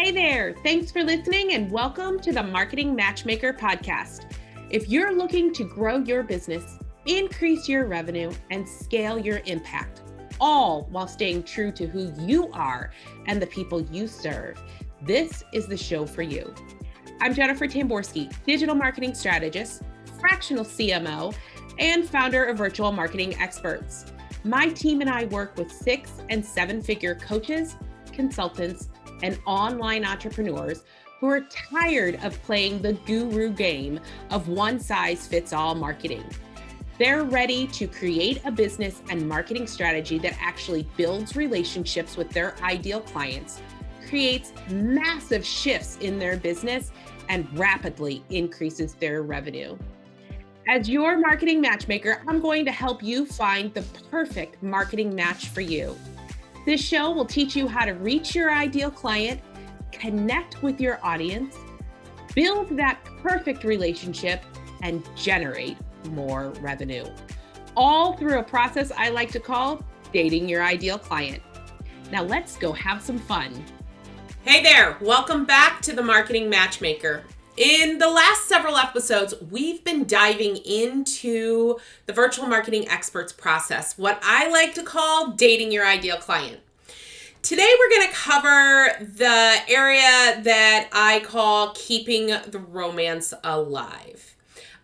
Hey there, thanks for listening and welcome to the Marketing Matchmaker podcast. If you're looking to grow your business, increase your revenue, and scale your impact, all while staying true to who you are and the people you serve, this is the show for you. I'm Jennifer Tamborski, digital marketing strategist, fractional CMO, and founder of Virtual Marketing Experts. My team and I work with 6- and 7-figure coaches, consultants, and online entrepreneurs who are tired of playing the guru game of one-size-fits-all marketing. They're ready to create a business and marketing strategy that actually builds relationships with their ideal clients, creates massive shifts in their business, and rapidly increases their revenue. As your marketing matchmaker, I'm going to help you find the perfect marketing match for you. This show will teach you how to reach your ideal client, connect with your audience, build that perfect relationship, and generate more revenue. All through a process I like to call dating your ideal client. Now let's go have some fun. Hey there, welcome back to the Marketing Matchmaker. In the last several episodes, we've been diving into the Virtual Marketing Experts process, what I like to call dating your ideal client. Today, we're going to cover the area that I call keeping the romance alive.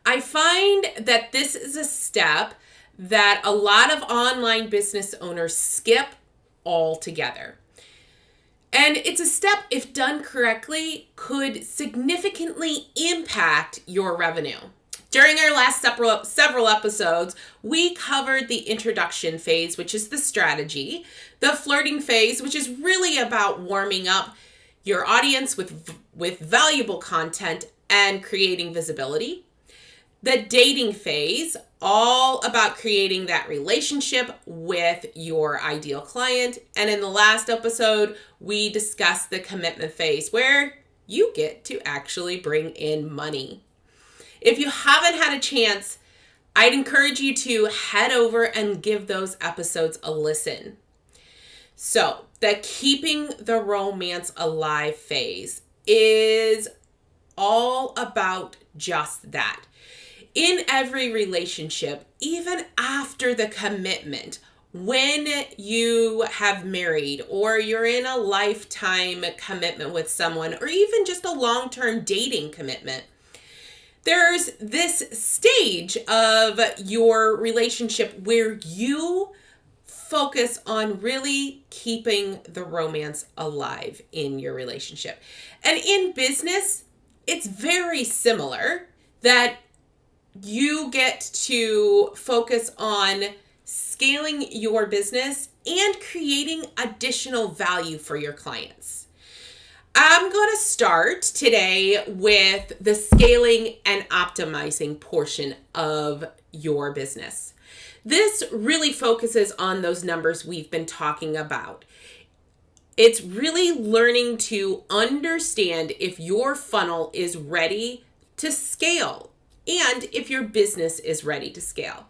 I find that this is a step that a lot of online business owners skip altogether. And it's a step, if done correctly, could significantly impact your revenue. During our last several episodes, we covered the introduction phase, which is the strategy, the flirting phase, which is really about warming up your audience with valuable content and creating visibility. The dating phase, all about creating that relationship with your ideal client. And in the last episode, we discussed the commitment phase where you get to actually bring in money. If you haven't had a chance, I'd encourage you to head over and give those episodes a listen. So the keeping the romance alive phase is all about just that. In every relationship, even after the commitment, when you have married or you're in a lifetime commitment with someone or even just a long-term dating commitment, there's this stage of your relationship where you focus on really keeping the romance alive in your relationship. And in business, it's very similar that you get to focus on scaling your business and creating additional value for your clients. I'm going to start today with the scaling and optimizing portion of your business. This really focuses on those numbers we've been talking about. It's really learning to understand if your funnel is ready to scale and if your business is ready to scale.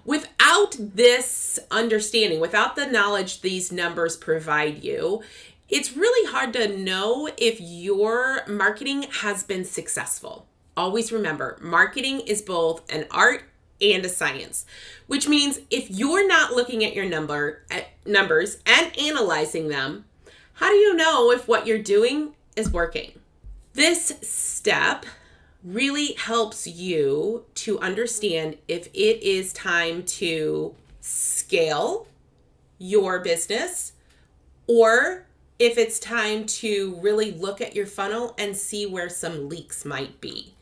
Without this understanding, without the knowledge these numbers provide you, it's really hard to know if your marketing has been successful. Always remember, marketing is both an art and a science, which means if you're not looking at your numbers and analyzing them, how do you know if what you're doing is working? This step really helps you to understand if it is time to scale your business or if it's time to really look at your funnel and see where some leaks might be.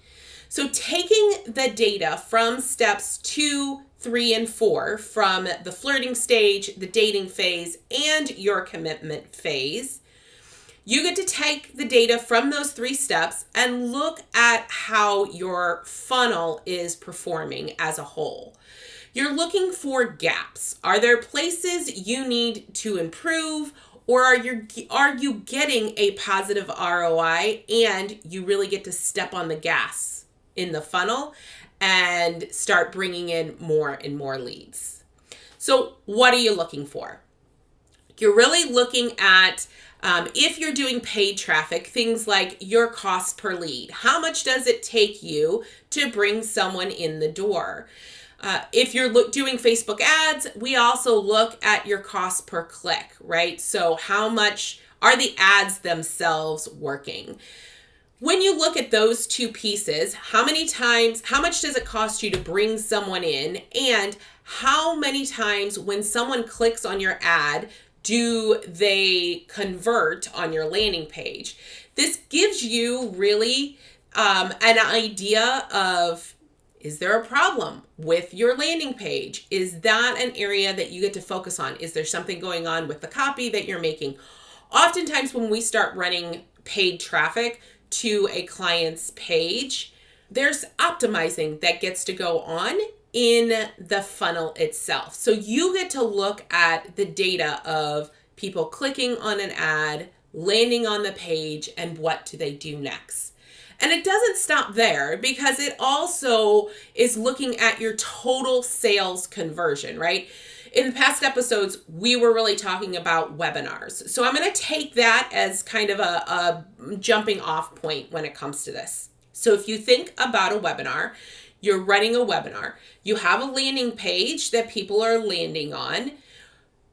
So taking the data from steps 2, 3, and 4, from the flirting stage, the dating phase, and your commitment phase, you get to take the data from those 3 steps and look at how your funnel is performing as a whole. You're looking for gaps. Are there places you need to improve, or are you getting a positive ROI and you really get to step on the gas in the funnel and start bringing in more and more leads? So what are you looking for? You're really looking at If you're doing paid traffic, things like your cost per lead. How much does it take you to bring someone in the door? If you're doing Facebook ads, we also look at your cost per click, right? So how much are the ads themselves working? When you look at those two pieces, how much does it cost you to bring someone in? And how many times when someone clicks on your ad, do they convert on your landing page? This gives you really an idea of, is there a problem with your landing page? Is that an area that you get to focus on? Is there something going on with the copy that you're making? Oftentimes when we start running paid traffic to a client's page, there's optimizing that gets to go on in the funnel itself. So you get to look at the data of people clicking on an ad, landing on the page, and what do they do next. And it doesn't stop there, because it also is looking at your total sales conversion, right? In the past episodes, we were really talking about webinars. So I'm going to take that as kind of a jumping off point when it comes to this. So if you think about a webinar, you're running a webinar, you have a landing page that people are landing on,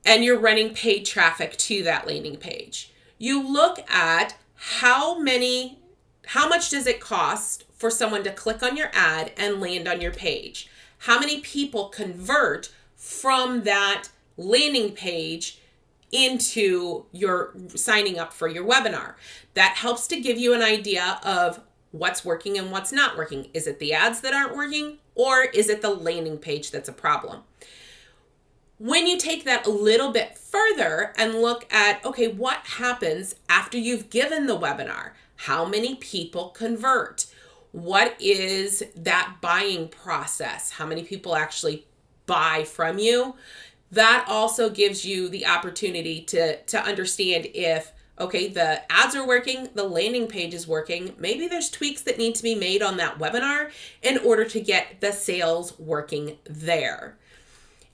and you're running paid traffic to that landing page. You look at how much does it cost for someone to click on your ad and land on your page? How many people convert from that landing page into your signing up for your webinar? That helps to give you an idea of what's working and what's not working. Is it the ads that aren't working, or is it the landing page that's a problem? When you take that a little bit further and look at, okay, what happens after you've given the webinar? How many people convert? What is that buying process? How many people actually buy from you? That also gives you the opportunity to understand if, okay, the ads are working, the landing page is working. Maybe there's tweaks that need to be made on that webinar in order to get the sales working there.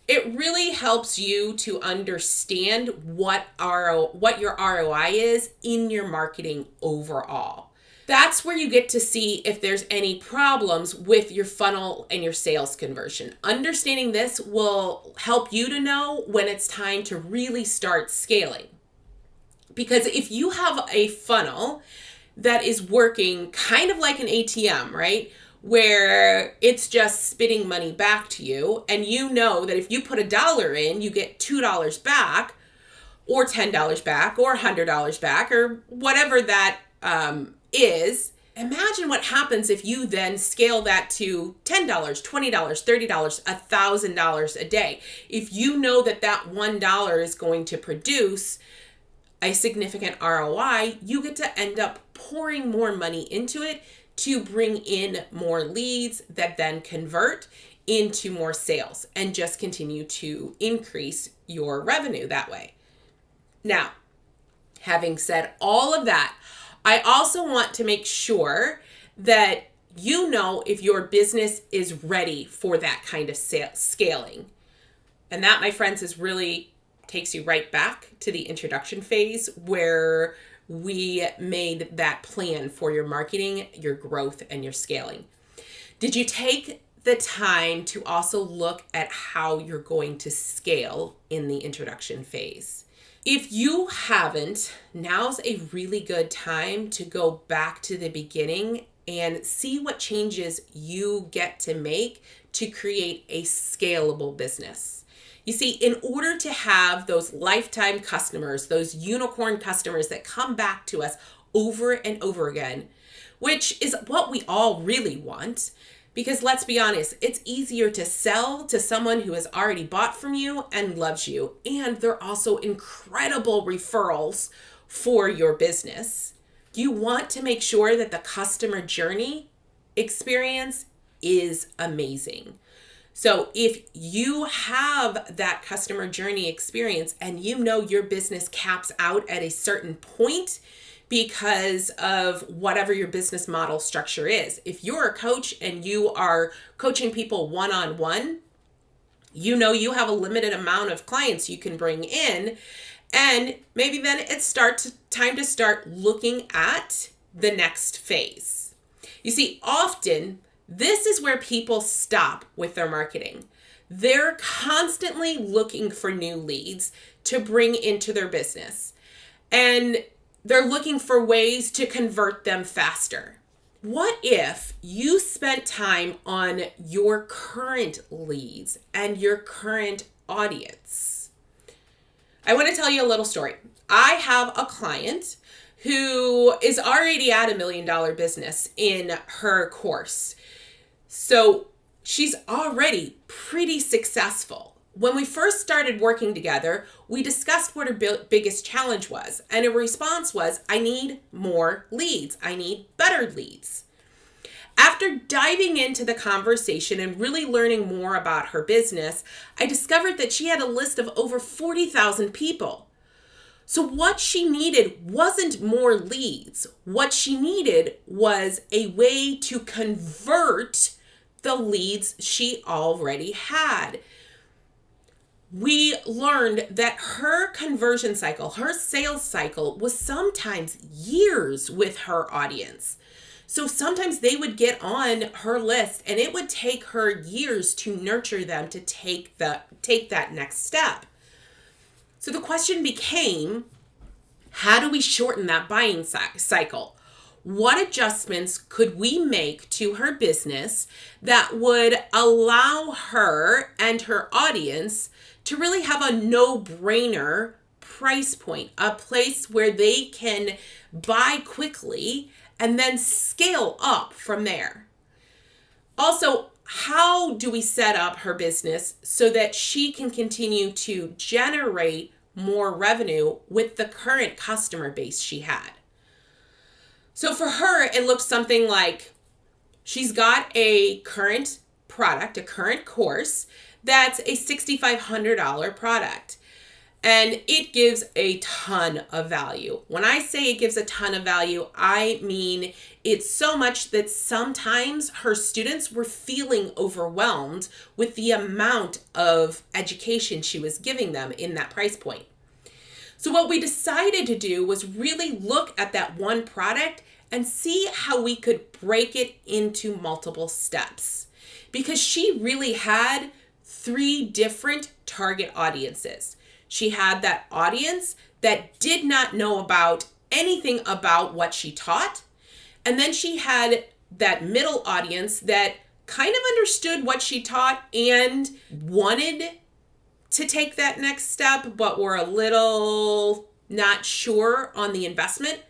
It really helps you to understand what your ROI is in your marketing overall. That's where you get to see if there's any problems with your funnel and your sales conversion. Understanding this will help you to know when it's time to really start scaling. Because if you have a funnel that is working kind of like an ATM, right? Where it's just spitting money back to you, and you know that if you put $1 in, you get $2 back, or $10 back, or $100 back, or whatever that is. Imagine what happens if you then scale that to $10, $20, $30, $1,000 a day. If you know that that $1 is going to produce a significant ROI, you get to end up pouring more money into it to bring in more leads that then convert into more sales and just continue to increase your revenue that way. Now, having said all of that, I also want to make sure that you know if your business is ready for that kind of scaling. And that, my friends, is really takes you right back to the introduction phase where we made that plan for your marketing, your growth, and your scaling. Did you take the time to also look at how you're going to scale in the introduction phase? If you haven't, now's a really good time to go back to the beginning and see what changes you get to make to create a scalable business. You see, in order to have those lifetime customers, those unicorn customers that come back to us over and over again, which is what we all really want, because let's be honest, it's easier to sell to someone who has already bought from you and loves you, and they're also incredible referrals for your business. You want to make sure that the customer journey experience is amazing. So if you have that customer journey experience and you know your business caps out at a certain point because of whatever your business model structure is, if you're a coach and you are coaching people one-on-one, you know you have a limited amount of clients you can bring in, And maybe then it's time to start looking at the next phase. You see, often this is where people stop with their marketing. They're constantly looking for new leads to bring into their business. And they're looking for ways to convert them faster. What if you spent time on your current leads and your current audience? I want to tell you a little story. I have a client who is already at $1 million business in her course. So she's already pretty successful. When we first started working together, we discussed what her biggest challenge was. And her response was, I need more leads. I need better leads. After diving into the conversation and really learning more about her business, I discovered that she had a list of over 40,000 people. So what she needed wasn't more leads. What she needed was a way to convert the leads she already had. We learned that her conversion cycle, her sales cycle, was sometimes years with her audience. So sometimes they would get on her list and it would take her years to nurture them to take that next step. So the question became, how do we shorten that buying cycle? What adjustments could we make to her business that would allow her and her audience to really have a no-brainer price point, a place where they can buy quickly and then scale up from there? Also, how do we set up her business so that she can continue to generate more revenue with the current customer base she had? So for her, it looked something like she's got a current product, a current course that's a $6,500 product. And it gives a ton of value. When I say it gives a ton of value, I mean it's so much that sometimes her students were feeling overwhelmed with the amount of education she was giving them in that price point. So what we decided to do was really look at that one product and see how we could break it into multiple steps. Because she really had 3 different target audiences. She had that audience that did not know about anything about what she taught. And then she had that middle audience that kind of understood what she taught and wanted to take that next step, but were a little not sure on the investment.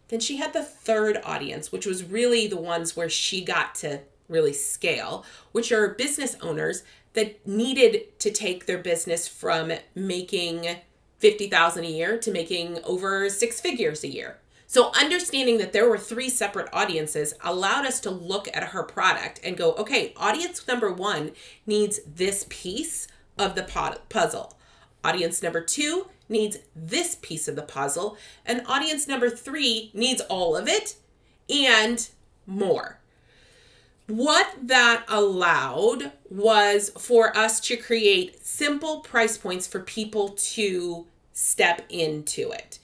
Then she had the third audience, which was really the ones where she got to really scale, which are business owners that needed to take their business from making $50,000 a year to making over 6 figures a year. So understanding that there were 3 separate audiences allowed us to look at her product and go, okay, audience number 1 needs this piece of the puzzle. Audience number 2 needs this piece of the puzzle. And audience number 3 needs all of it and more. What that allowed was for us to create simple price points for people to step into it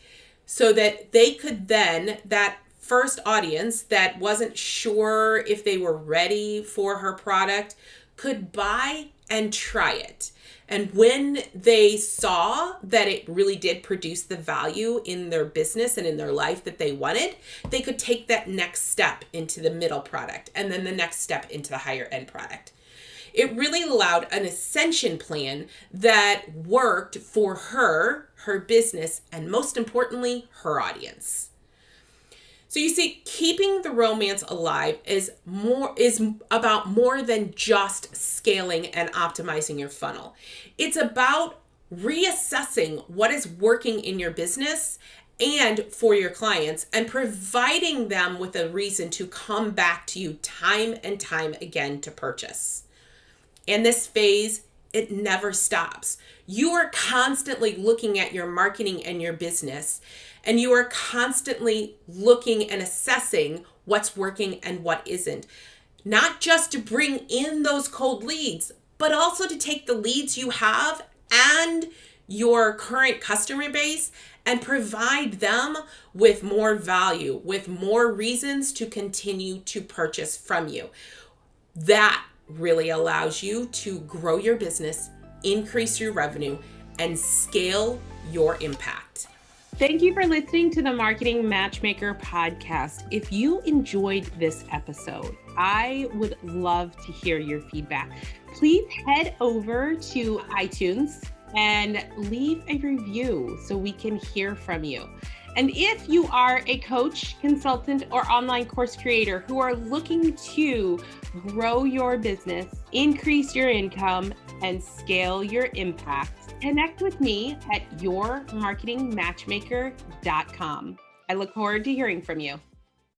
so that they could then, that first audience that wasn't sure if they were ready for her product, could buy and try it. And when they saw that it really did produce the value in their business and in their life that they wanted, they could take that next step into the middle product and then the next step into the higher end product. It really allowed an ascension plan that worked for her business, and most importantly, her audience. So you see, keeping the romance alive is about more than just scaling and optimizing your funnel. It's about reassessing what is working in your business and for your clients and providing them with a reason to come back to you time and time again to purchase. And this phase, it never stops. You are constantly looking at your marketing and your business, and you are constantly looking and assessing what's working and what isn't. Not just to bring in those cold leads, but also to take the leads you have and your current customer base and provide them with more value, with more reasons to continue to purchase from you. That really allows you to grow your business, increase your revenue, and scale your impact. Thank you for listening to the Marketing Matchmaker podcast. If you enjoyed this episode, I would love to hear your feedback. Please head over to iTunes and leave a review so we can hear from you. And if you are a coach, consultant, or online course creator who are looking to grow your business, increase your income, and scale your impact, connect with me at yourmarketingmatchmaker.com. I look forward to hearing from you.